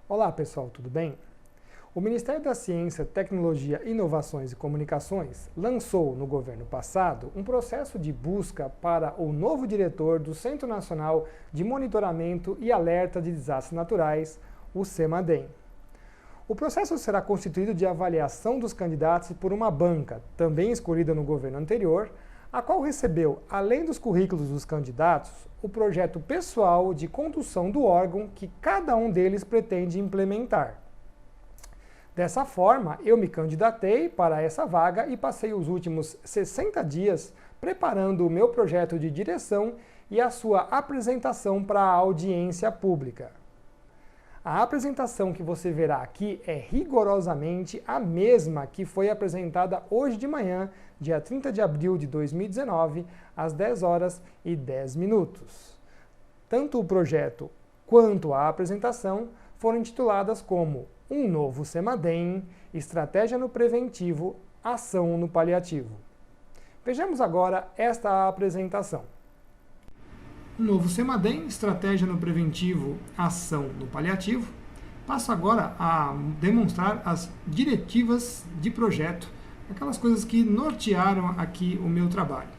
Olá pessoal, tudo bem? O Ministério da Ciência, Tecnologia, Inovações e Comunicações lançou no governo passado um processo de busca para o novo diretor do Centro Nacional de Monitoramento e Alerta de Desastres Naturais, o CEMADEM. O processo será constituído de avaliação dos candidatos por uma banca, também escolhida no governo anterior, a qual recebeu, além dos currículos dos candidatos, o projeto pessoal de condução do órgão que cada um deles pretende implementar. Dessa forma, eu me candidatei para essa vaga e passei os últimos 60 dias preparando o meu projeto de direção e a sua apresentação para a audiência pública. A apresentação que você verá aqui é rigorosamente a mesma que foi apresentada hoje de manhã, dia 30 de abril de 2019, às 10 horas e 10 minutos. Tanto o projeto quanto a apresentação foram intituladas como Um Novo CEMADEM, Estratégia no Preventivo, Ação no Paliativo. Vejamos agora esta apresentação. Um novo CEMADEM, Estratégia no Preventivo, Ação no Paliativo. Passo agora a demonstrar as diretivas de projeto, aquelas coisas que nortearam aqui o meu trabalho.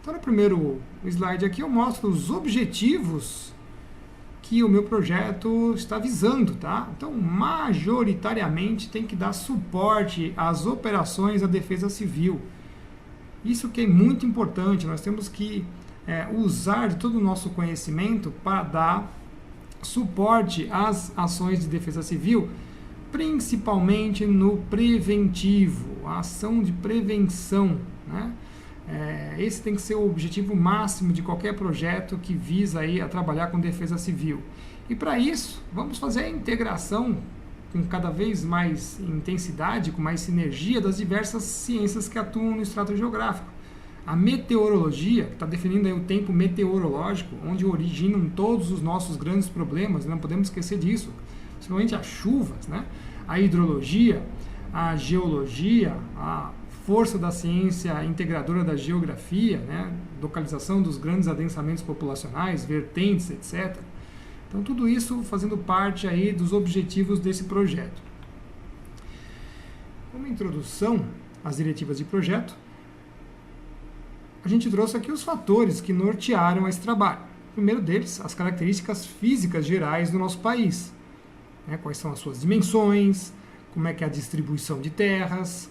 Então, no primeiro slide aqui eu mostro os objetivos que o meu projeto está visando, tá? Então, majoritariamente tem que dar suporte às operações da Defesa Civil. Isso que é muito importante, nós temos que usar de todo o nosso conhecimento para dar suporte às ações de defesa civil, principalmente no preventivo, a ação de prevenção, né? Esse tem que ser o objetivo máximo de qualquer projeto que visa aí a trabalhar com defesa civil. E para isso, vamos fazer a integração com cada vez mais intensidade, com mais sinergia das diversas ciências que atuam no estrato geográfico. A meteorologia, que está definindo aí o tempo meteorológico, onde originam todos os nossos grandes problemas, não podemos esquecer disso, principalmente as chuvas, né? A hidrologia, a geologia, a força da ciência integradora da geografia, né? Localização dos grandes adensamentos populacionais, vertentes, etc. Então, tudo isso fazendo parte aí dos objetivos desse projeto. Como introdução às diretivas de projeto, a gente trouxe aqui os fatores que nortearam esse trabalho. O primeiro deles, as características físicas gerais do nosso país. Né? Quais são as suas dimensões, como é que é a distribuição de terras,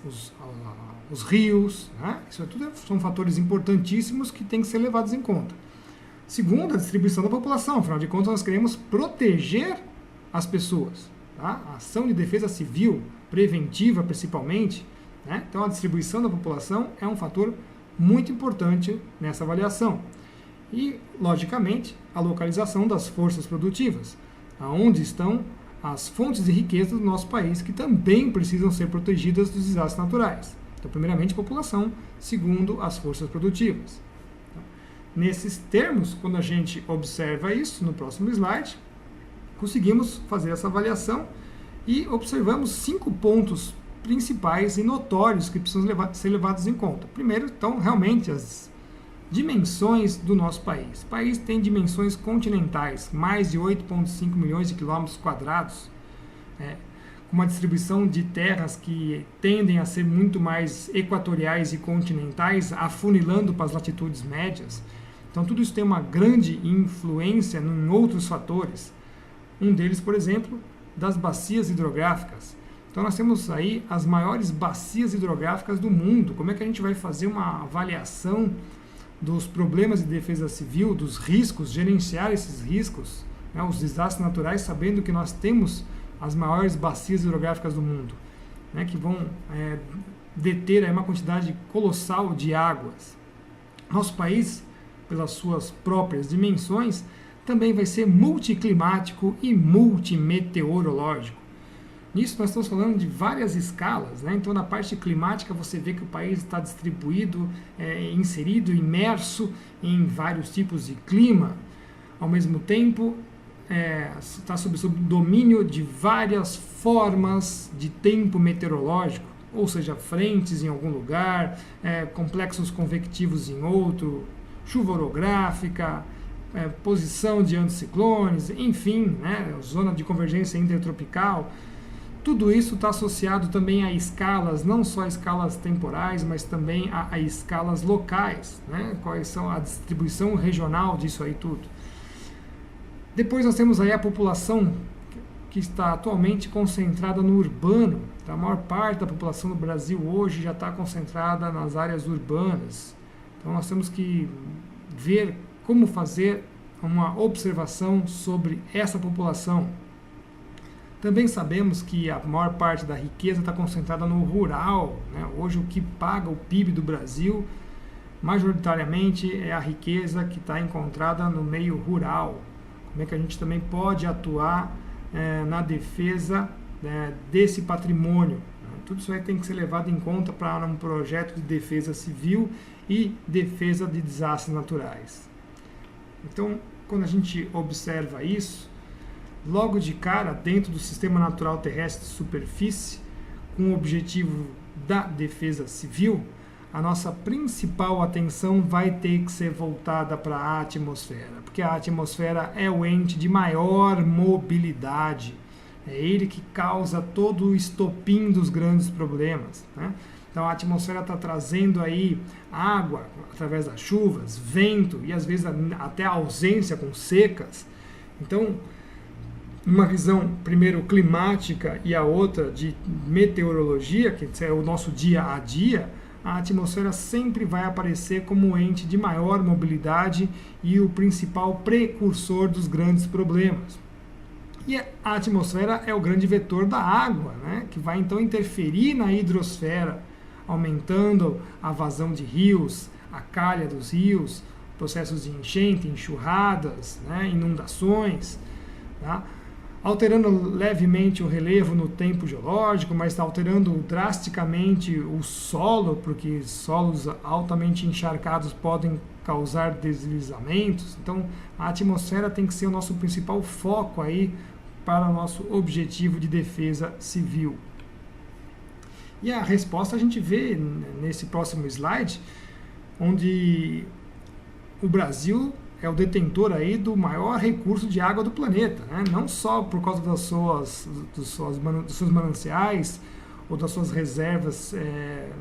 os rios. Né? Isso tudo são fatores importantíssimos que têm que ser levados em conta. Segundo, a distribuição da população. Afinal de contas, nós queremos proteger as pessoas. Tá? A ação de defesa civil, preventiva principalmente. Né? Então, a distribuição da população é um fator muito importante nessa avaliação. E, logicamente, a localização das forças produtivas, aonde estão as fontes de riqueza do nosso país, que também precisam ser protegidas dos desastres naturais. Então, primeiramente, população, segundo, as forças produtivas. Nesses termos, quando a gente observa isso, no próximo slide, conseguimos fazer essa avaliação e observamos 5 pontos principais e notórios que precisam ser levados em conta. Primeiro, então, realmente, as dimensões do nosso país. O país tem dimensões continentais, mais de 8,5 milhões de quilômetros quadrados, com uma distribuição de terras que tendem a ser muito mais equatoriais e continentais, afunilando para as latitudes médias. Então, tudo isso tem uma grande influência em outros fatores. Um deles, por exemplo, das bacias hidrográficas. Então, nós temos aí as maiores bacias hidrográficas do mundo. Como é que a gente vai fazer uma avaliação dos problemas de defesa civil, dos riscos, gerenciar esses riscos, né, os desastres naturais, sabendo que nós temos as maiores bacias hidrográficas do mundo, né, que vão deter aí uma quantidade colossal de águas. Nosso país, pelas suas próprias dimensões, também vai ser multiclimático e multimeteorológico. Nisso nós estamos falando de várias escalas, né? Então, na parte climática, você vê que o país está distribuído, inserido, imerso em vários tipos de clima. Ao mesmo tempo, está sob domínio de várias formas de tempo meteorológico, ou seja, frentes em algum lugar, complexos convectivos em outro, chuva orográfica, posição de anticiclones, enfim, né, zona de convergência intertropical. Tudo isso está associado também a escalas, não só escalas temporais, mas também a escalas locais, né? Quais são a distribuição regional disso aí tudo. Depois nós temos aí a população que está atualmente concentrada no urbano. Então, a maior parte da população do Brasil hoje já está concentrada nas áreas urbanas. Então nós temos que ver como fazer uma observação sobre essa população. Também sabemos que a maior parte da riqueza está concentrada no rural, né? Hoje o que paga o PIB do Brasil, majoritariamente, é a riqueza que está encontrada no meio rural. Como é que a gente também pode atuar na defesa desse patrimônio? Tudo isso aí tem que ser levado em conta para um projeto de defesa civil e defesa de desastres naturais. Então, quando a gente observa isso, logo de cara, dentro do Sistema Natural Terrestre de Superfície, com o objetivo da defesa civil, a nossa principal atenção vai ter que ser voltada para a atmosfera, porque a atmosfera é o ente de maior mobilidade, é ele que causa todo o estopim dos grandes problemas, né? Então a atmosfera está trazendo aí água através das chuvas, vento e às vezes até a ausência com secas. Então, uma visão, primeiro, climática e a outra de meteorologia, que é o nosso dia a dia, a atmosfera sempre vai aparecer como o ente de maior mobilidade e o principal precursor dos grandes problemas. E a atmosfera é o grande vetor da água, né, que vai então interferir na hidrosfera, aumentando a vazão de rios, a calha dos rios, processos de enchente, enxurradas, né, inundações, tá? Alterando levemente o relevo no tempo geológico, mas está alterando drasticamente o solo, porque solos altamente encharcados podem causar deslizamentos. Então, a atmosfera tem que ser o nosso principal foco aí para o nosso objetivo de defesa civil. E a resposta a gente vê nesse próximo slide, onde o Brasil é o detentor aí do maior recurso de água do planeta, né? Não só por causa dos seus mananciais ou das suas reservas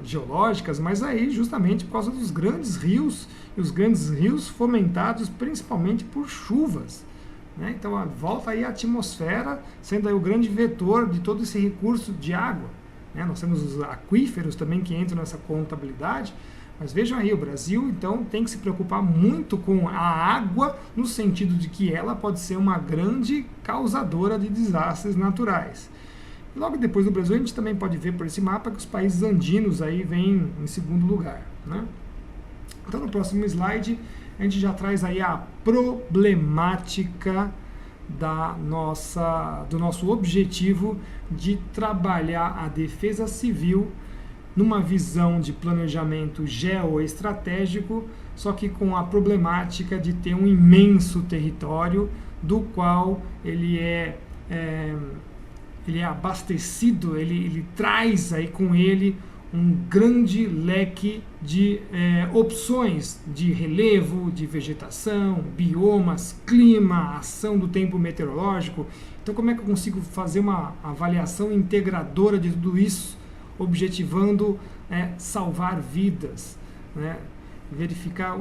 geológicas, mas aí justamente por causa dos grandes rios, e os grandes rios fomentados principalmente por chuvas, né? Então volta aí a atmosfera sendo aí o grande vetor de todo esse recurso de água, né? Nós temos os aquíferos também que entram nessa contabilidade. Mas vejam aí, o Brasil, então, tem que se preocupar muito com a água, no sentido de que ela pode ser uma grande causadora de desastres naturais. E logo depois do Brasil, a gente também pode ver por esse mapa que os países andinos aí vêm em segundo lugar, né? Então, no próximo slide, a gente já traz aí a problemática do nosso objetivo de trabalhar a defesa civil numa visão de planejamento geoestratégico, só que com a problemática de ter um imenso território do qual ele é abastecido, ele traz aí com ele um grande leque de opções de relevo, de vegetação, biomas, clima, ação do tempo meteorológico. Então, como é que eu consigo fazer uma avaliação integradora de tudo isso, objetivando salvar vidas, né? Verificar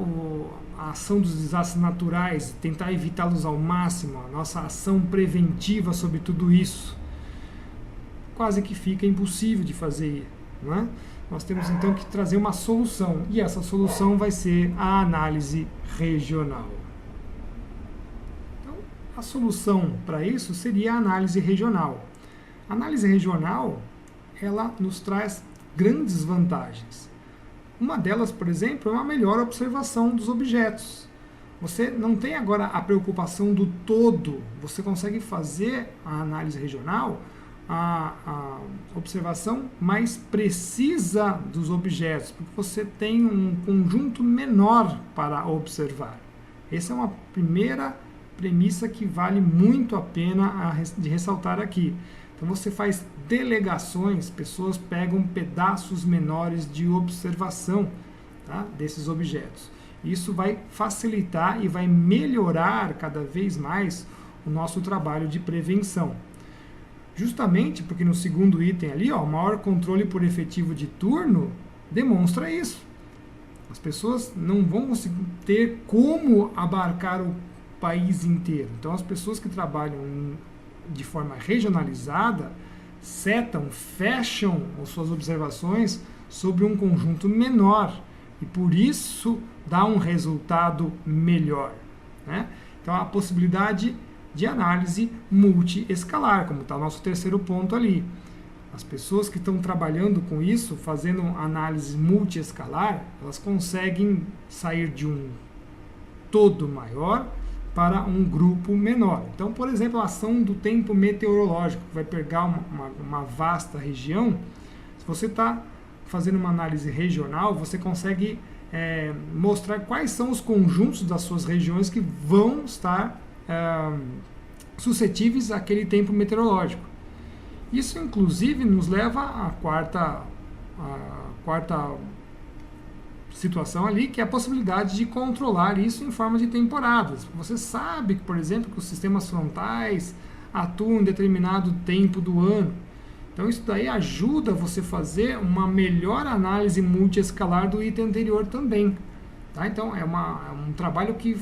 a ação dos desastres naturais, tentar evitá-los ao máximo, a nossa ação preventiva sobre tudo isso. Quase que fica impossível de fazer, não é? Nós temos então que trazer uma solução, e essa solução vai ser a análise regional. Então, a solução para isso seria a análise regional. A análise regional, ela nos traz grandes vantagens. Uma delas, por exemplo, é uma melhor observação dos objetos. Você não tem agora a preocupação do todo, você consegue fazer a análise regional, a observação mais precisa dos objetos, porque você tem um conjunto menor para observar. Essa é uma primeira premissa que vale muito a pena de ressaltar aqui. Então você faz delegações, pessoas pegam pedaços menores de observação, tá, desses objetos. Isso vai facilitar e vai melhorar cada vez mais o nosso trabalho de prevenção. Justamente porque no segundo item ali, ó, maior controle por efetivo de turno, demonstra isso. As pessoas não vão ter como abarcar o país inteiro. Então, as pessoas que trabalham de forma regionalizada fecham as suas observações sobre um conjunto menor e, por isso, dá um resultado melhor, né? Então, a possibilidade de análise multiescalar, como está o nosso terceiro ponto ali. As pessoas que estão trabalhando com isso, fazendo análise multiescalar, elas conseguem sair de um todo maior para um grupo menor. Então, por exemplo, a ação do tempo meteorológico, que vai pegar uma vasta região. Se você está fazendo uma análise regional, você consegue mostrar quais são os conjuntos das suas regiões que vão estar suscetíveis àquele tempo meteorológico. Isso, inclusive, nos leva à quarta situação ali, que é a possibilidade de controlar isso em forma de temporadas. Você sabe, por exemplo, que os sistemas frontais atuam em determinado tempo do ano. Então, isso daí ajuda você a fazer uma melhor análise multiescalar do item anterior também. Tá? Então, é um trabalho que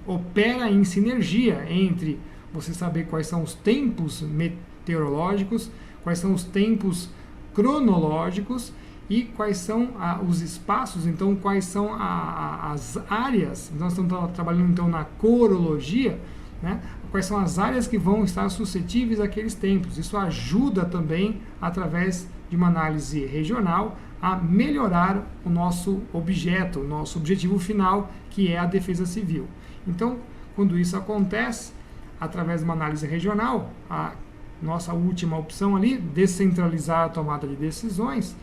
opera em sinergia entre você saber quais são os tempos meteorológicos, quais são os tempos cronológicos e quais são os espaços, então quais são as áreas. Nós estamos trabalhando então na corologia, né? Quais são as áreas que vão estar suscetíveis àqueles tempos. Isso ajuda também, através de uma análise regional, a melhorar o nosso objeto, o nosso objetivo final, que é a defesa civil. Então, quando isso acontece, através de uma análise regional, a nossa última opção ali, descentralizar a tomada de decisões,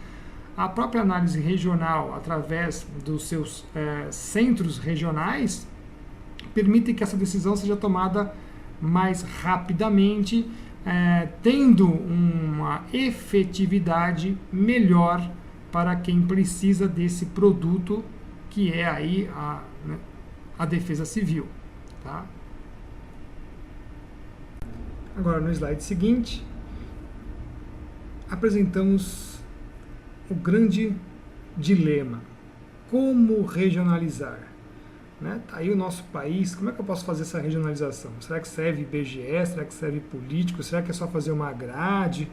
a própria análise regional, através dos seus centros regionais, permite que essa decisão seja tomada mais rapidamente, tendo uma efetividade melhor para quem precisa desse produto, que é aí a defesa civil. Tá? Agora, no slide seguinte, apresentamos o grande dilema: como regionalizar? Né? Tá aí o nosso país, como é que eu posso fazer essa regionalização? Será que serve IBGE? Será que serve político? Será que é só fazer uma grade?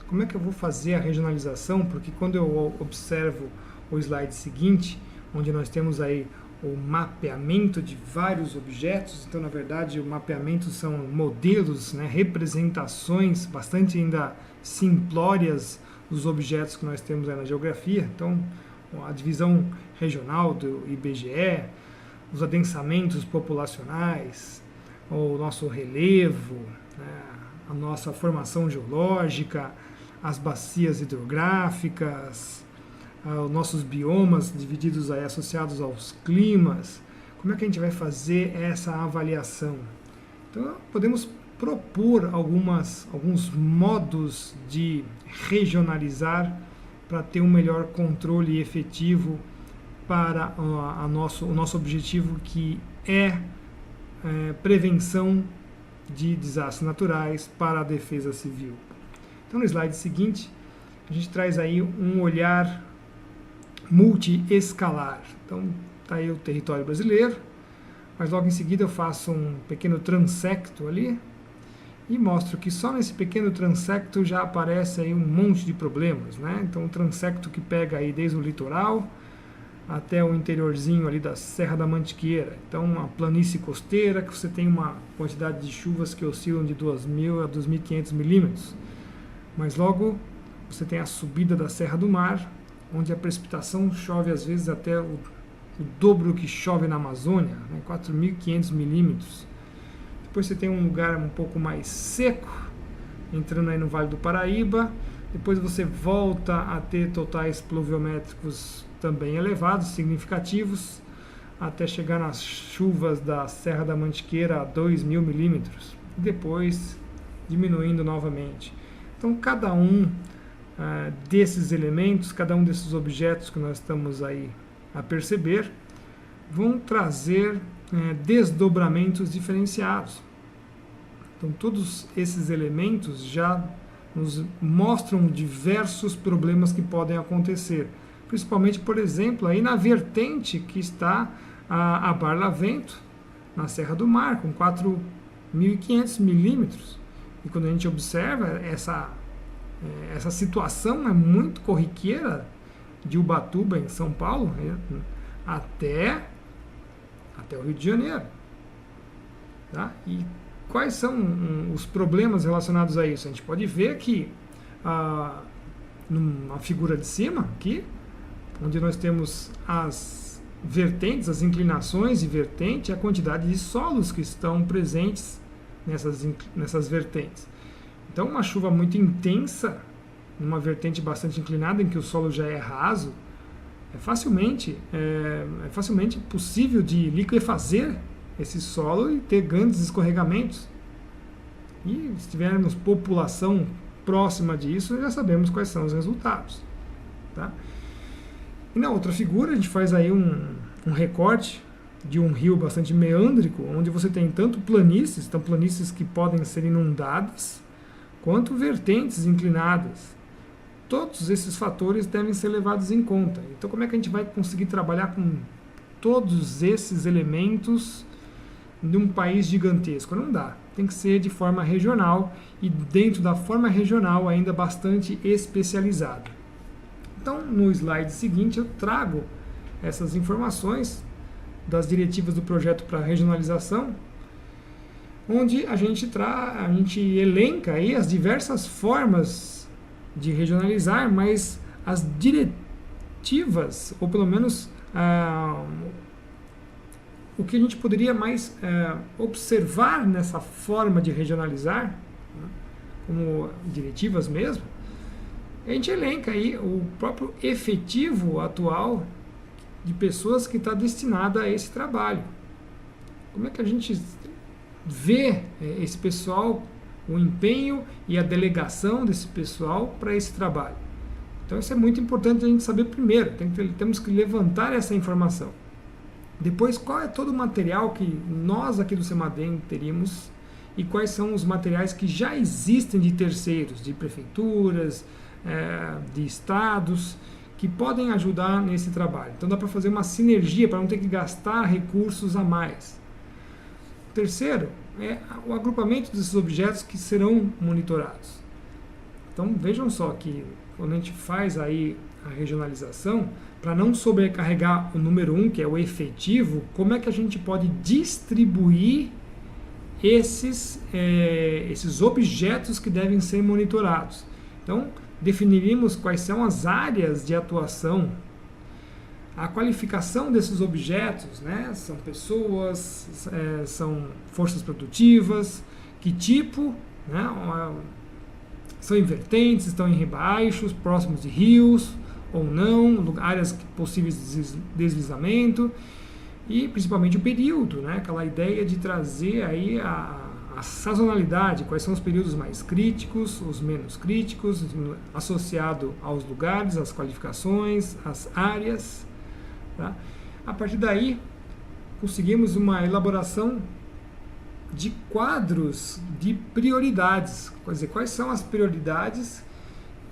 Como é que eu vou fazer a regionalização? Porque quando eu observo o slide seguinte, onde nós temos aí o mapeamento de vários objetos, então na verdade o mapeamento são modelos, né, representações bastante ainda simplórias dos objetos que nós temos aí na geografia. Então a divisão regional do IBGE, os adensamentos populacionais, o nosso relevo, né, a nossa formação geológica, as bacias hidrográficas, os nossos biomas divididos aí, associados aos climas. Como é que a gente vai fazer essa avaliação? Então, podemos propor alguns modos de regionalizar para ter um melhor controle efetivo para o nosso objetivo, que é prevenção de desastres naturais para a defesa civil. Então, no slide seguinte, a gente traz aí um olhar multiescalar. Então, está aí o território brasileiro, mas logo em seguida eu faço um pequeno transecto ali e mostro que só nesse pequeno transecto já aparece aí um monte de problemas, né? Então, um transecto que pega aí desde o litoral até o interiorzinho ali da Serra da Mantiqueira. Então, uma planície costeira que você tem uma quantidade de chuvas que oscilam de 2.000 a 2.500 milímetros. Mas logo você tem a subida da Serra do Mar, onde a precipitação chove às vezes até o dobro que chove na Amazônia, né, 4.500 milímetros. Depois você tem um lugar um pouco mais seco, entrando aí no Vale do Paraíba. Depois você volta a ter totais pluviométricos também elevados, significativos, até chegar nas chuvas da Serra da Mantiqueira a 2.000 milímetros. Depois diminuindo novamente. Então, cada um desses elementos, cada um desses objetos que nós estamos aí a perceber, vão trazer desdobramentos diferenciados. Então, todos esses elementos já nos mostram diversos problemas que podem acontecer, principalmente, por exemplo, aí na vertente que está a Barlavento, na Serra do Mar, com 4.500 milímetros. E quando a gente observa essa situação é muito corriqueira de Ubatuba, em São Paulo, até o Rio de Janeiro. Tá? E quais são os problemas relacionados a isso? A gente pode ver que numa figura de cima, aqui, onde nós temos as vertentes, as inclinações de vertente, a quantidade de solos que estão presentes nessas vertentes. Então, uma chuva muito intensa, numa vertente bastante inclinada, em que o solo já é raso, é facilmente possível de liquefazer esse solo e ter grandes escorregamentos. E se tivermos população próxima disso, já sabemos quais são os resultados. Tá? E na outra figura, a gente faz aí um recorte de um rio bastante meândrico, onde você tem tanto planícies, então planícies que podem ser inundadas, quanto vertentes inclinadas. Todos esses fatores devem ser levados em conta. Então, como é que a gente vai conseguir trabalhar com todos esses elementos num país gigantesco? Não dá. Tem que ser de forma regional e dentro da forma regional ainda bastante especializada. Então, no slide seguinte, eu trago essas informações das diretivas do projeto para regionalização, onde a gente elenca aí as diversas formas de regionalizar, mas as diretivas, ou pelo menos o que a gente poderia mais observar nessa forma de regionalizar, né, como diretivas mesmo, a gente elenca aí o próprio efetivo atual de pessoas que está destinada a esse trabalho. Como é que a gente vê esse pessoal, o empenho e a delegação desse pessoal para esse trabalho? Então isso é muito importante a gente saber primeiro, temos que levantar essa informação. Depois, qual é todo o material que nós aqui do CEMADEM teríamos e quais são os materiais que já existem de terceiros, de prefeituras, de estados, que podem ajudar nesse trabalho. Então dá para fazer uma sinergia para não ter que gastar recursos a mais. Terceiro, é o agrupamento desses objetos que serão monitorados. Então vejam só que quando a gente faz aí a regionalização, para não sobrecarregar o número 1, que é o efetivo, como é que a gente pode distribuir esses objetos que devem ser monitorados? Então, definiríamos quais são as áreas de atuação, a qualificação desses objetos, né? São pessoas, são forças produtivas, que tipo, né? São invertentes, estão em rebaixos, próximos de rios ou não, áreas possíveis de deslizamento, e principalmente o período, né? Aquela ideia de trazer aí a sazonalidade, quais são os períodos mais críticos, os menos críticos, associado aos lugares, às qualificações, às áreas. Tá? A partir daí, conseguimos uma elaboração de quadros de prioridades. Quer dizer, quais são as prioridades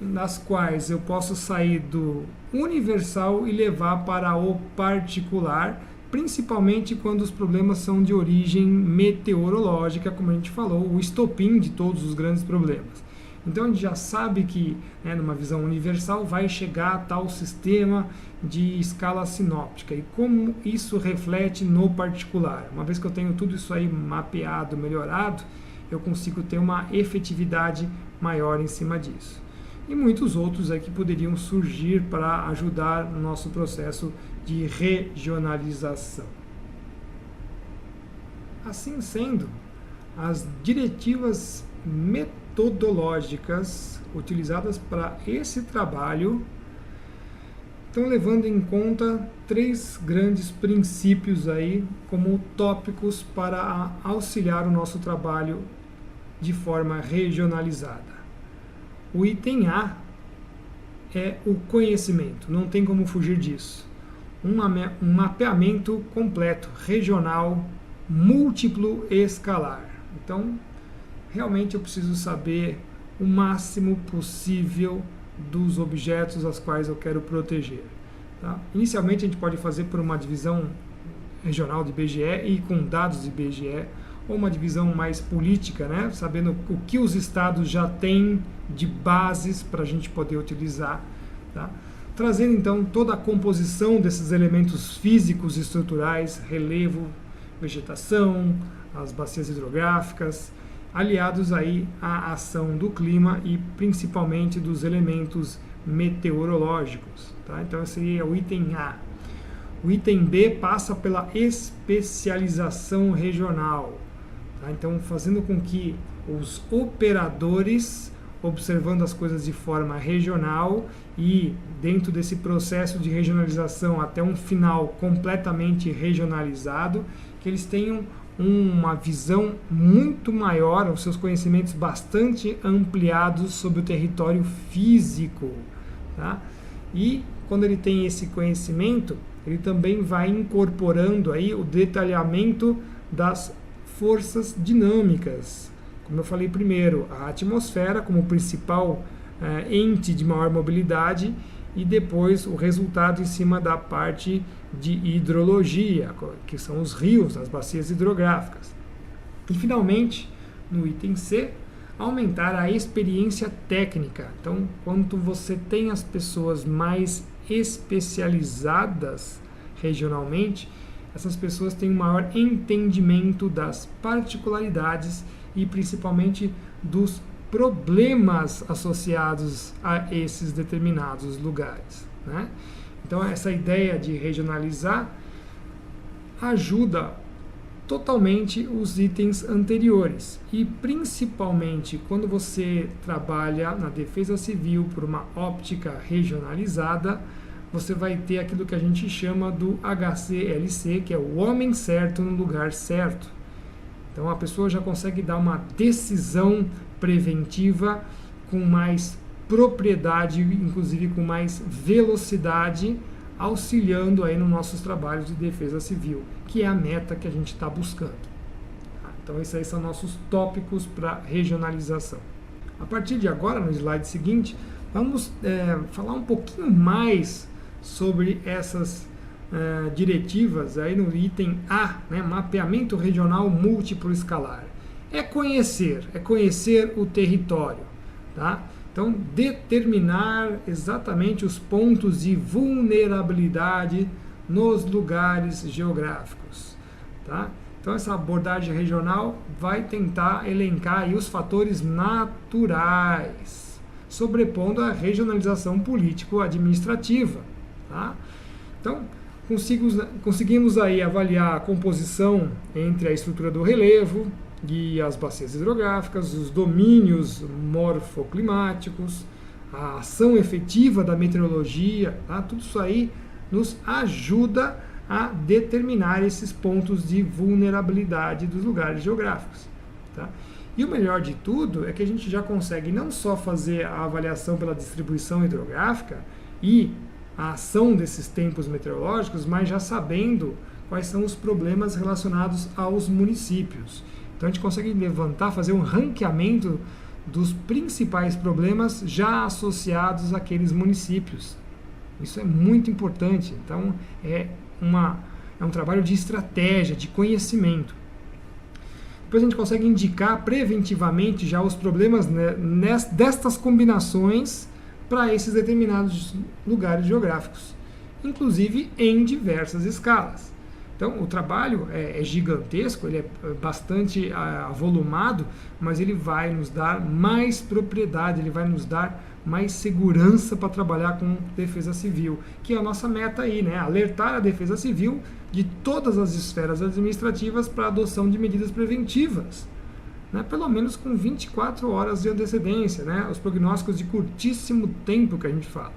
nas quais eu posso sair do universal e levar para o particular, principalmente quando os problemas são de origem meteorológica, como a gente falou, o estopim de todos os grandes problemas. Então a gente já sabe que, numa visão universal, vai chegar a tal sistema de escala sinóptica e como isso reflete no particular. Uma vez que eu tenho tudo isso aí mapeado, melhorado, eu consigo ter uma efetividade maior em cima disso. E muitos outros aí que poderiam surgir para ajudar no nosso processo de regionalização. Assim sendo, as diretivas metodológicas utilizadas para esse trabalho estão levando em conta 3 grandes princípios aí como tópicos para auxiliar o nosso trabalho de forma regionalizada. O item A é o conhecimento, não tem como fugir disso. um mapeamento completo, regional, múltiplo escalar. Então, realmente eu preciso saber o máximo possível dos objetos aos quais eu quero proteger. Tá? Inicialmente a gente pode fazer por uma divisão regional de IBGE e com dados de IBGE, ou uma divisão mais política, né? Sabendo o que os estados já têm de bases para a gente poder utilizar. Tá? Trazendo então toda a composição desses elementos físicos e estruturais, relevo, vegetação, as bacias hidrográficas, aliados aí à ação do clima e principalmente dos elementos meteorológicos. Tá? Então esse seria o item A. O item B passa pela especialização regional. Tá? Então fazendo com que os operadores, observando as coisas de forma regional e dentro desse processo de regionalização até um final completamente regionalizado, que eles tenham uma visão muito maior, os seus conhecimentos bastante ampliados sobre o território físico. Tá? E quando ele tem esse conhecimento, ele também vai incorporando aí o detalhamento das forças dinâmicas. Como eu falei primeiro, a atmosfera como principal ente de maior mobilidade e depois o resultado em cima da parte de hidrologia, que são os rios, as bacias hidrográficas. E finalmente, no item C, aumentar a experiência técnica. Então, quando você tem as pessoas mais especializadas regionalmente, essas pessoas têm um maior entendimento das particularidades e principalmente dos problemas associados a esses determinados lugares. Né? Então, essa ideia de regionalizar ajuda totalmente os itens anteriores e principalmente quando você trabalha na defesa civil por uma óptica regionalizada, você vai ter aquilo que a gente chama do HCLC, que é o homem certo no lugar certo. Então a pessoa já consegue dar uma decisão preventiva com mais propriedade, inclusive com mais velocidade, auxiliando aí nos nossos trabalhos de defesa civil, que é a meta que a gente está buscando. Então esses aí são nossos tópicos para regionalização. A partir de agora, no slide seguinte, vamos falar um pouquinho mais sobre essas diretivas aí no item A, né, mapeamento regional múltiplo escalar. É conhecer o território, tá? Então, determinar exatamente os pontos de vulnerabilidade nos lugares geográficos, tá? Então, essa abordagem regional vai tentar elencar aí os fatores naturais, sobrepondo a regionalização político-administrativa, tá? Então, conseguimos aí avaliar a composição entre a estrutura do relevo e as bacias hidrográficas, os domínios morfoclimáticos, a ação efetiva da meteorologia, tá? Tudo isso aí nos ajuda a determinar esses pontos de vulnerabilidade dos lugares geográficos. Tá? E o melhor de tudo é que a gente já consegue não só fazer a avaliação pela distribuição hidrográfica e a ação desses tempos meteorológicos, mas já sabendo quais são os problemas relacionados aos municípios. Então a gente consegue fazer um ranqueamento dos principais problemas já associados àqueles municípios. Isso é muito importante. Então é um trabalho de estratégia, de conhecimento. Depois a gente consegue indicar preventivamente já os problemas, né, destas combinações para esses determinados lugares geográficos, inclusive em diversas escalas. Então, o trabalho é gigantesco, ele é bastante avolumado, mas ele vai nos dar mais propriedade, ele vai nos dar mais segurança para trabalhar com defesa civil, que é a nossa meta aí, né? Alertar a defesa civil de todas as esferas administrativas para a adoção de medidas preventivas, né? Pelo menos com 24 horas de antecedência, né? Os prognósticos de curtíssimo tempo que a gente fala,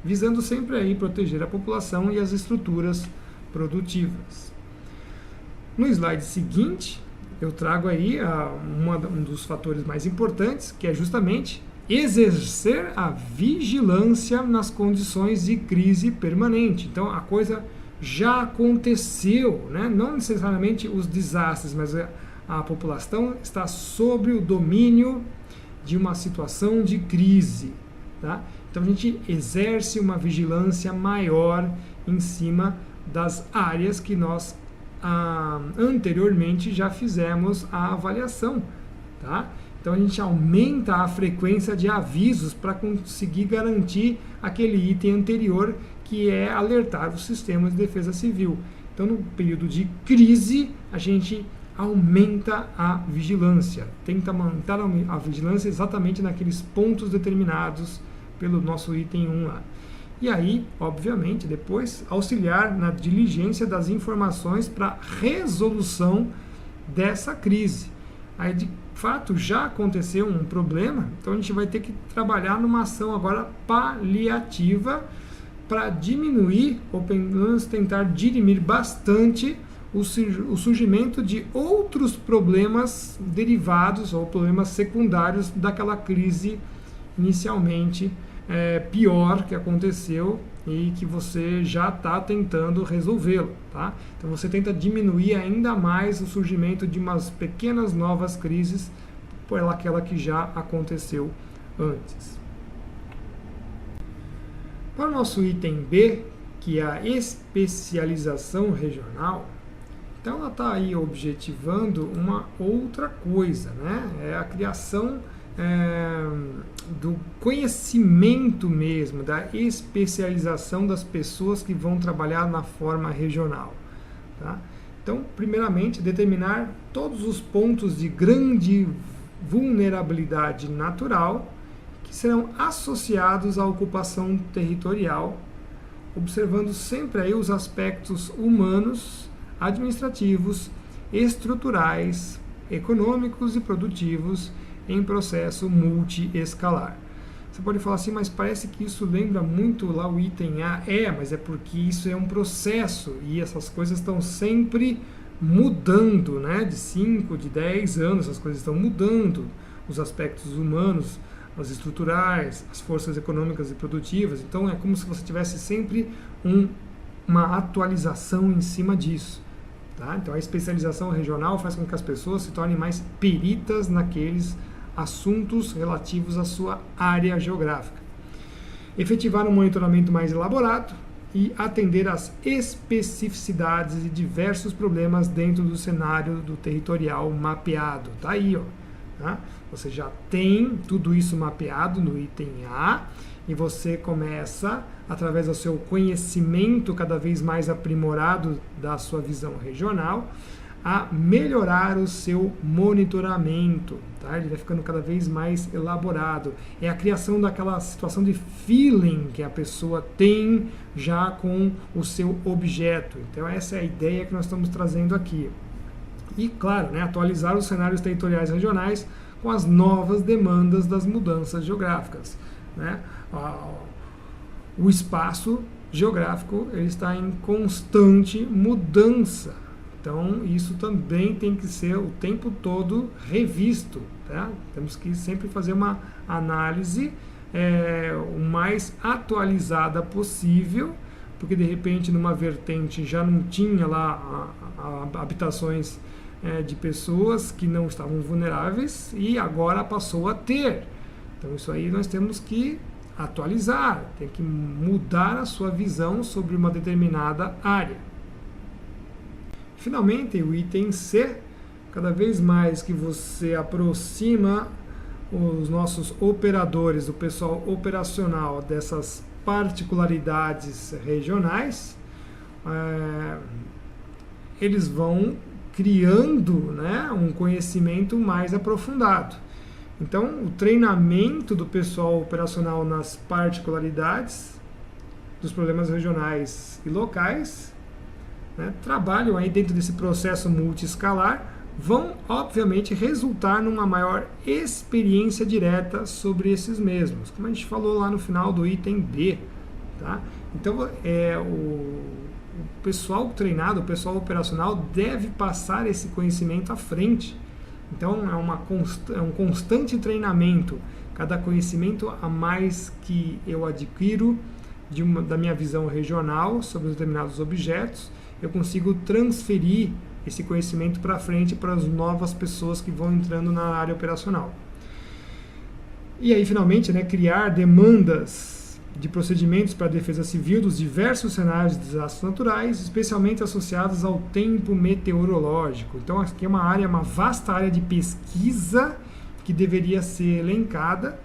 visando sempre aí proteger a população e as estruturas produtivas. No slide seguinte, eu trago aí um dos fatores mais importantes, que é justamente exercer a vigilância nas condições de crise permanente. Então, a coisa já aconteceu, né? Não necessariamente os desastres, mas a população está sob o domínio de uma situação de crise. Tá? Então a gente exerce uma vigilância maior em cima das áreas que nós anteriormente já fizemos a avaliação. Tá? Então a gente aumenta a frequência de avisos para conseguir garantir aquele item anterior, que é alertar os sistemas de defesa civil. Então no período de crise a gente aumenta a vigilância, tenta manter a vigilância exatamente naqueles pontos determinados pelo nosso item 1 lá. E aí, obviamente, depois auxiliar na diligência das informações para resolução dessa crise. Aí, de fato, já aconteceu um problema, então a gente vai ter que trabalhar numa ação agora paliativa para diminuir, ou pelo menos tentar dirimir bastante o surgimento de outros problemas derivados ou problemas secundários daquela crise inicialmente pior que aconteceu e que você já está tentando resolvê-lo. Tá? Então você tenta diminuir ainda mais o surgimento de umas pequenas novas crises por aquela que já aconteceu antes. Para o nosso item B, que é a especialização regional, então ela está aí objetivando uma outra coisa, né? É a criação do conhecimento mesmo, da especialização das pessoas que vão trabalhar na forma regional. Tá? Então, primeiramente, determinar todos os pontos de grande vulnerabilidade natural que serão associados à ocupação territorial, observando sempre aí os aspectos humanos, administrativos, estruturais, econômicos e produtivos em processo multiescalar. Você pode falar assim, mas parece que isso lembra muito lá o item A. Mas é porque isso é um processo e essas coisas estão sempre mudando, né? De 5, de 10 anos, as coisas estão mudando. Os aspectos humanos, as estruturais, as forças econômicas e produtivas. Então é como se você tivesse sempre uma atualização em cima disso. Tá? Então a especialização regional faz com que as pessoas se tornem mais peritas naqueles assuntos relativos à sua área geográfica. Efetivar um monitoramento mais elaborado e atender às especificidades de diversos problemas dentro do cenário do territorial mapeado. Tá aí, ó. Tá? Você já tem tudo isso mapeado no item A e você começa, através do seu conhecimento cada vez mais aprimorado da sua visão regional, a melhorar o seu monitoramento. Tá? Ele vai ficando cada vez mais elaborado. É a criação daquela situação de feeling que a pessoa tem já com o seu objeto. Então essa é a ideia que nós estamos trazendo aqui. E, claro, né, atualizar os cenários territoriais regionais com as novas demandas das mudanças geográficas. Né? O espaço geográfico ele está em constante mudança. Então, isso também tem que ser o tempo todo revisto. Tá? Temos que sempre fazer uma análise o mais atualizada possível, porque de repente numa vertente já não tinha lá habitações de pessoas que não estavam vulneráveis e agora passou a ter. Então isso aí nós temos que atualizar, tem que mudar a sua visão sobre uma determinada área. Finalmente, o item C, cada vez mais que você aproxima os nossos operadores, o pessoal operacional dessas particularidades regionais, eles vão criando, né, um conhecimento mais aprofundado. Então, o treinamento do pessoal operacional nas particularidades dos problemas regionais e locais, né, trabalham aí dentro desse processo multiescalar, vão, obviamente, resultar numa maior experiência direta sobre esses mesmos, como a gente falou lá no final do item B. Tá? Então, o pessoal treinado, o pessoal operacional deve passar esse conhecimento à frente. Então, é um constante treinamento. Cada conhecimento a mais que eu adquiro, da minha visão regional sobre determinados objetos, eu consigo transferir esse conhecimento para frente para as novas pessoas que vão entrando na área operacional. E aí, finalmente, né, criar demandas de procedimentos para a defesa civil dos diversos cenários de desastres naturais, especialmente associados ao tempo meteorológico. Então, aqui é uma vasta área de pesquisa que deveria ser elencada,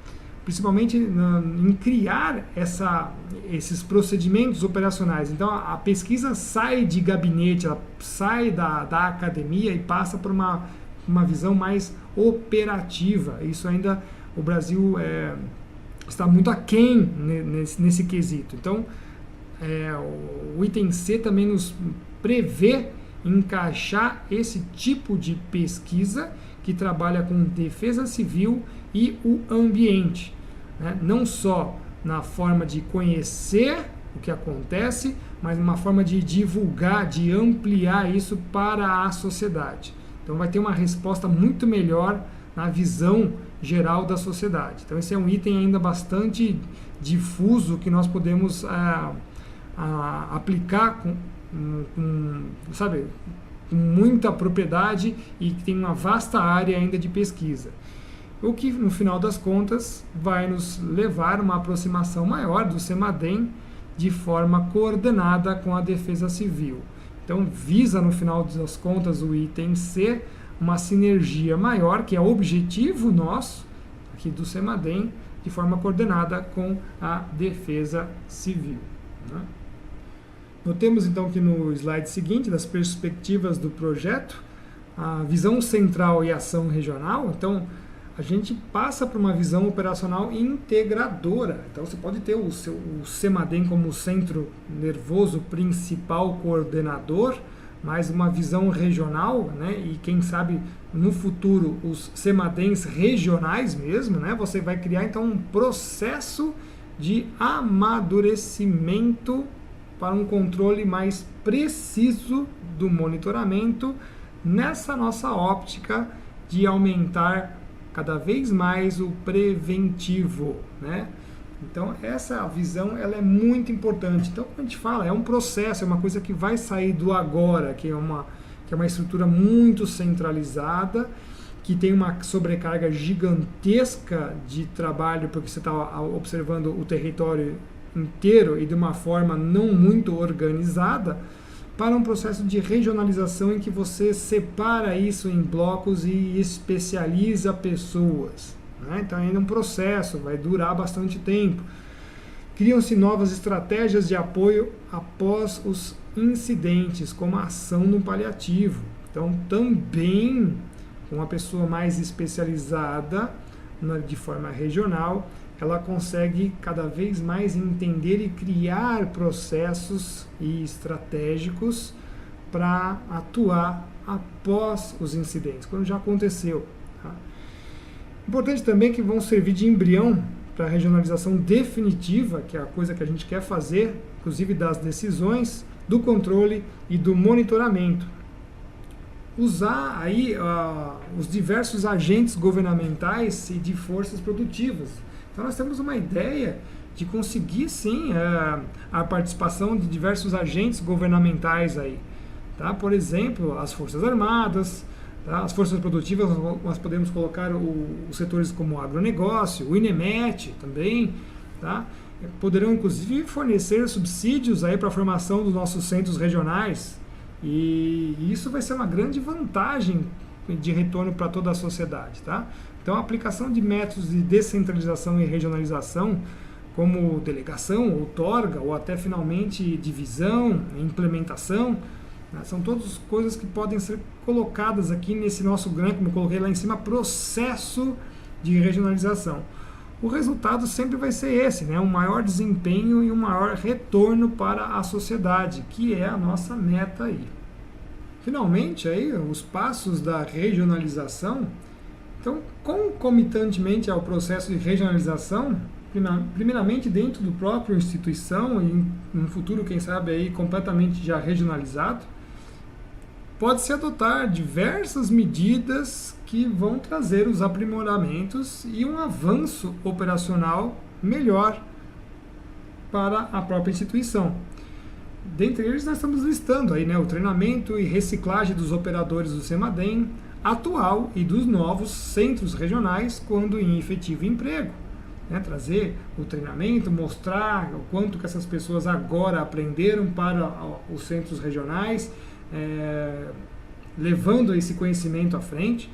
principalmente em criar esses procedimentos operacionais. Então, a pesquisa sai de gabinete, ela sai da academia e passa por uma visão mais operativa. Isso ainda, o Brasil está muito aquém nesse quesito. Então, o item C também nos prevê encaixar esse tipo de pesquisa que trabalha com defesa civil e o ambiente, né? Não só na forma de conhecer o que acontece, mas uma forma de divulgar, de ampliar isso para a sociedade. Então vai ter uma resposta muito melhor na visão geral da sociedade. Então esse é um item ainda bastante difuso que nós podemos aplicar com muita propriedade e que tem uma vasta área ainda de pesquisa. O que, no final das contas, vai nos levar a uma aproximação maior do CEMADEM de forma coordenada com a defesa civil. Então, visa, no final das contas, o item C, uma sinergia maior, que é o objetivo nosso, aqui do CEMADEM, de forma coordenada com a defesa civil, né? Notemos, então, que no slide seguinte, das perspectivas do projeto, a visão central e ação regional. Então, a gente passa por uma visão operacional integradora. Então, você pode ter o CEMADEM como centro nervoso principal coordenador, mas uma visão regional, né? E quem sabe no futuro os CEMADEMs regionais mesmo, né? Você vai criar então um processo de amadurecimento para um controle mais preciso do monitoramento nessa nossa óptica de aumentar cada vez mais o preventivo, né? Então essa visão ela é muito importante. Então, como a gente fala, é um processo, é uma coisa que vai sair do agora, que é uma estrutura muito centralizada, que tem uma sobrecarga gigantesca de trabalho, porque você está observando o território inteiro e de uma forma não muito organizada, para um processo de regionalização em que você separa isso em blocos e especializa pessoas, né? Então ainda é um processo, vai durar bastante tempo. Criam-se novas estratégias de apoio após os incidentes, como a ação no paliativo. Então também uma pessoa mais especializada de forma regional, ela consegue cada vez mais entender e criar processos e estratégicos para atuar após os incidentes, quando já aconteceu, tá? Importante também que vão servir de embrião para a regionalização definitiva, que é a coisa que a gente quer fazer, inclusive das decisões, do controle e do monitoramento. Usar aí os diversos agentes governamentais e de forças produtivas. Então nós temos uma ideia de conseguir sim a participação de diversos agentes governamentais aí, tá? Por exemplo, as Forças Armadas, tá? As forças produtivas, nós podemos colocar os setores como o agronegócio, o INEMET também, tá? Poderão inclusive fornecer subsídios aí para a formação dos nossos centros regionais, e isso vai ser uma grande vantagem de retorno para toda a sociedade, tá? Então, a aplicação de métodos de descentralização e regionalização, como delegação, outorga, ou até finalmente divisão, implementação, né, são todas coisas que podem ser colocadas aqui nesse nosso grande, como eu coloquei lá em cima, processo de regionalização. O resultado sempre vai ser esse, né, um maior desempenho e um maior retorno para a sociedade, que é a nossa meta aí. Finalmente, aí, os passos da regionalização. Então, concomitantemente ao processo de regionalização, primeiramente dentro do próprio instituição e em um futuro, quem sabe, aí, completamente já regionalizado, pode-se adotar diversas medidas que vão trazer os aprimoramentos e um avanço operacional melhor para a própria instituição. Dentre eles, nós estamos listando aí, né, o treinamento e reciclagem dos operadores do CEMADEM atual e dos novos centros regionais quando em efetivo emprego. Né, trazer o treinamento, mostrar o quanto que essas pessoas agora aprenderam para os centros regionais, levando esse conhecimento à frente.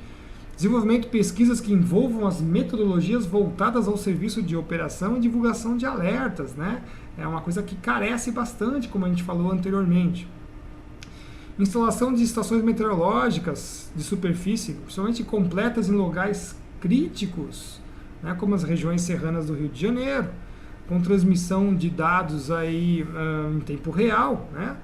Desenvolvimento de pesquisas que envolvam as metodologias voltadas ao serviço de operação e divulgação de alertas, né? É uma coisa que carece bastante, como a gente falou anteriormente. Instalação de estações meteorológicas de superfície, principalmente completas em locais críticos, né? Como as regiões serranas do Rio de Janeiro, com transmissão de dados aí, em tempo real, né?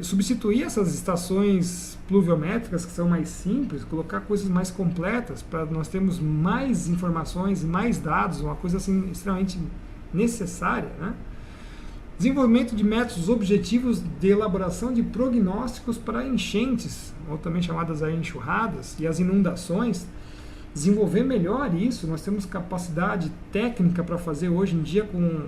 Substituir essas estações pluviométricas que são mais simples, colocar coisas mais completas para nós termos mais informações, mais dados, uma coisa assim extremamente necessária, né? Desenvolvimento de métodos objetivos de elaboração de prognósticos para enchentes, ou também chamadas aí enxurradas, e as inundações. Desenvolver melhor isso, nós temos capacidade técnica para fazer hoje em dia com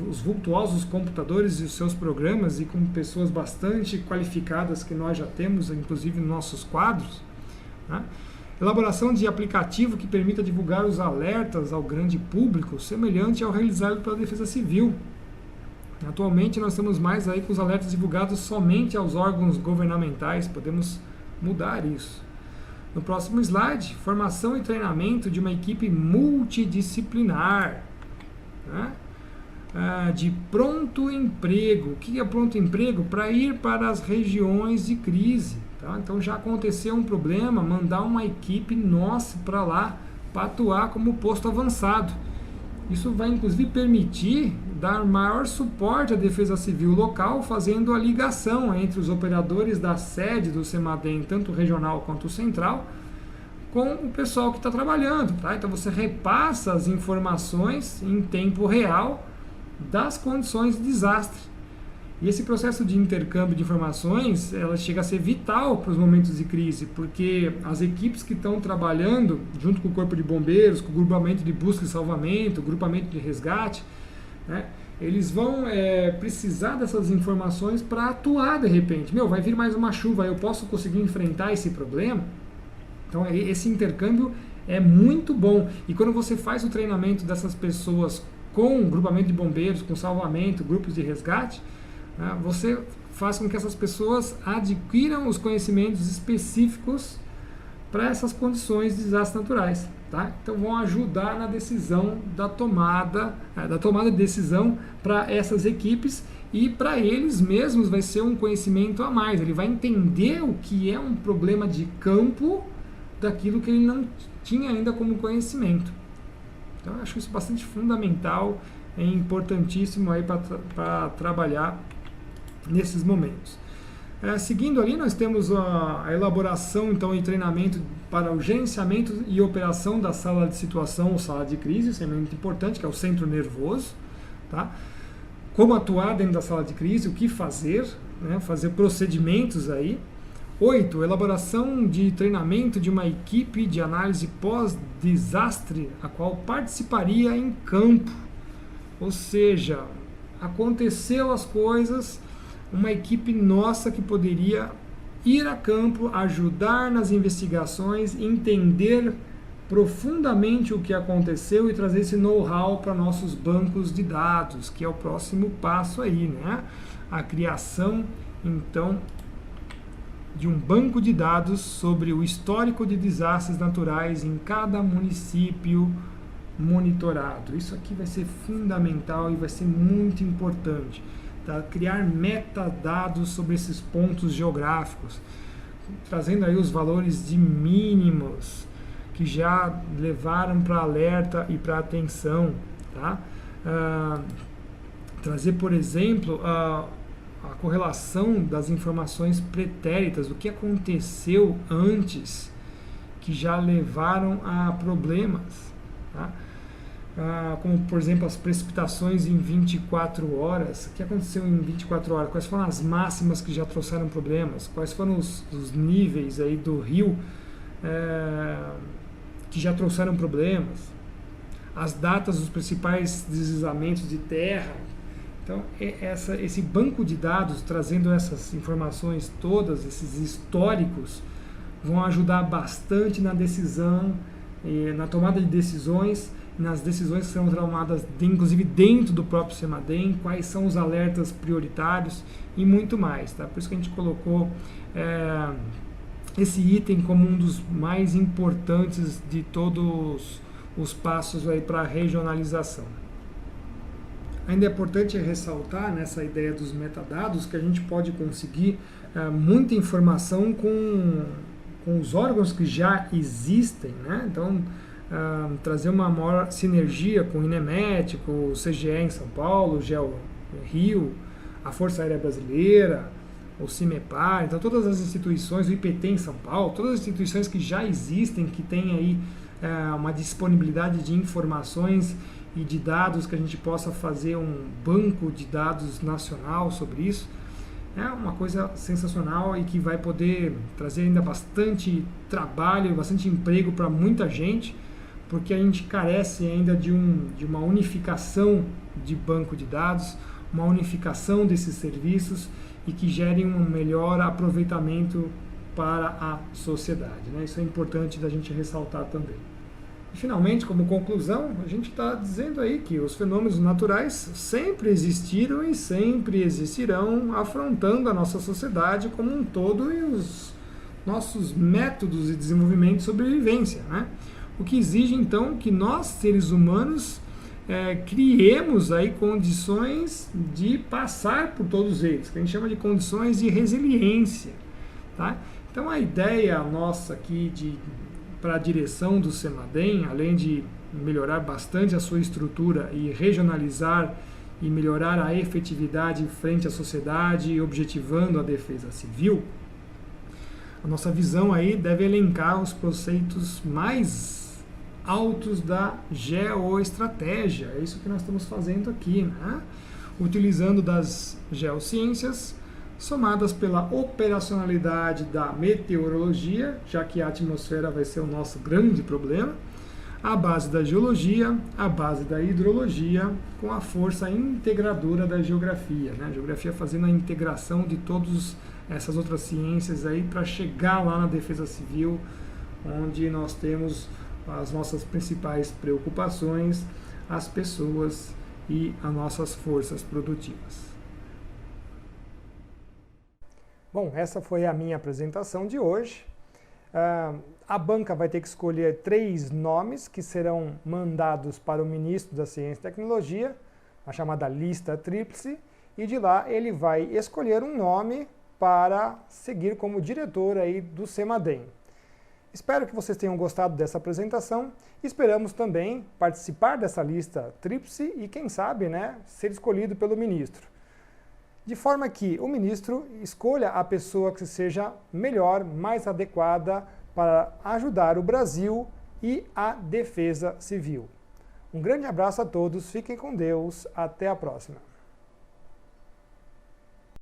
os vultuosos computadores e os seus programas e com pessoas bastante qualificadas que nós já temos, inclusive nos nossos quadros, né? Elaboração de aplicativo que permita divulgar os alertas ao grande público, semelhante ao realizado pela Defesa Civil. Atualmente nós estamos mais aí com os alertas divulgados somente aos órgãos governamentais, podemos mudar isso. No próximo slide, formação e treinamento de uma equipe multidisciplinar, né? De pronto emprego. O que é pronto emprego? Para ir para as regiões de crise. Tá? Então já aconteceu um problema, mandar uma equipe nossa para lá, para atuar como posto avançado. Isso vai inclusive permitir dar maior suporte à Defesa Civil local, fazendo a ligação entre os operadores da sede do CEMADEM, tanto regional quanto central, com o pessoal que está trabalhando. Tá? Então você repassa as informações em tempo real das condições de desastre. E esse processo de intercâmbio de informações, ela chega a ser vital para os momentos de crise, porque as equipes que estão trabalhando, junto com o Corpo de Bombeiros, com o grupamento de busca e salvamento, o grupamento de resgate, né, eles vão precisar dessas informações para atuar de repente. Vai vir mais uma chuva, eu posso conseguir enfrentar esse problema? Então esse intercâmbio é muito bom. E quando você faz o treinamento dessas pessoas com o grupamento de bombeiros, com salvamento, grupos de resgate, né, você faz com que essas pessoas adquiram os conhecimentos específicos para essas condições de desastres naturais. Tá? Então vão ajudar na decisão da tomada de decisão para essas equipes, e para eles mesmos vai ser um conhecimento a mais. Ele vai entender o que é um problema de campo daquilo que ele não tinha ainda como conhecimento. Então eu acho isso bastante fundamental, é importantíssimo aí para trabalhar nesses momentos. Seguindo ali, nós temos a elaboração então, e treinamento para o gerenciamento e operação da sala de situação ou sala de crise, isso é muito importante, que é o centro nervoso. Tá? Como atuar dentro da sala de crise, o que fazer, né? Fazer procedimentos aí. 8. Elaboração de treinamento de uma equipe de análise pós-desastre, a qual participaria em campo. Ou seja, aconteceu as coisas, uma equipe nossa que poderia ir a campo, ajudar nas investigações, entender profundamente o que aconteceu e trazer esse know-how para nossos bancos de dados, que é o próximo passo aí, né? A criação, então, de um banco de dados sobre o histórico de desastres naturais em cada município monitorado. Isso aqui vai ser fundamental e vai ser muito importante. Tá? Criar metadados sobre esses pontos geográficos, trazendo aí os valores de mínimos que já levaram para alerta e para atenção. Tá? Trazer, por exemplo, a correlação das informações pretéritas, o que aconteceu antes, que já levaram a problemas. Tá? Como, por exemplo, as precipitações em 24 horas. O que aconteceu em 24 horas? Quais foram as máximas que já trouxeram problemas? Quais foram os níveis aí do rio que já trouxeram problemas? as datas dos principais deslizamentos de terra. Então, esse banco de dados, trazendo essas informações todas, esses históricos, vão ajudar bastante na decisão, na tomada de decisões, nas decisões que serão tomadas, inclusive dentro do próprio CEMADEM, quais são os alertas prioritários e muito mais. Tá? Por isso que a gente colocou esse item como um dos mais importantes de todos os passos para a regionalização. Ainda é importante ressaltar nessa ideia dos metadados que a gente pode conseguir muita informação com os órgãos que já existem, né? Então, trazer uma maior sinergia com o INEMET, com o CGE em São Paulo, o GEO Rio, a Força Aérea Brasileira, o CIMEPAR, então todas as instituições, o IPT em São Paulo, todas as instituições que já existem, que têm aí uma disponibilidade de informações e de dados, que a gente possa fazer um banco de dados nacional sobre isso, é uma coisa sensacional e que vai poder trazer ainda bastante trabalho, bastante emprego para muita gente, porque a gente carece ainda de uma unificação de banco de dados, uma unificação desses serviços e que gerem um melhor aproveitamento para a sociedade, né? Isso é importante da gente ressaltar também. E, finalmente, como conclusão, a gente está dizendo aí que os fenômenos naturais sempre existiram e sempre existirão, afrontando a nossa sociedade como um todo e os nossos métodos de desenvolvimento e sobrevivência, né? O que exige, então, que nós, seres humanos, criemos aí condições de passar por todos eles, que a gente chama de condições de resiliência, tá? Então, a ideia nossa aqui para a direção do CEMADEM, além de melhorar bastante a sua estrutura e regionalizar e melhorar a efetividade frente à sociedade, objetivando a defesa civil, a nossa visão aí deve elencar os conceitos mais altos da geoestratégia. É isso que nós estamos fazendo aqui, né? Utilizando das geociências, somadas pela operacionalidade da meteorologia, já que a atmosfera vai ser o nosso grande problema, a base da geologia, a base da hidrologia, com a força integradora da geografia, né? A geografia fazendo a integração de todas essas outras ciências aí para chegar lá na defesa civil, onde nós temos as nossas principais preocupações, as pessoas e as nossas forças produtivas. Bom, essa foi a minha apresentação de hoje. A banca vai ter que escolher 3 nomes que serão mandados para o ministro da Ciência e Tecnologia, a chamada lista tríplice, e de lá ele vai escolher um nome para seguir como diretor aí do CEMADEM. Espero que vocês tenham gostado dessa apresentação. Esperamos também participar dessa lista tríplice e, quem sabe, né, ser escolhido pelo ministro. De forma que o ministro escolha a pessoa que seja melhor, mais adequada para ajudar o Brasil e a defesa civil. Um grande abraço a todos, fiquem com Deus, até a próxima.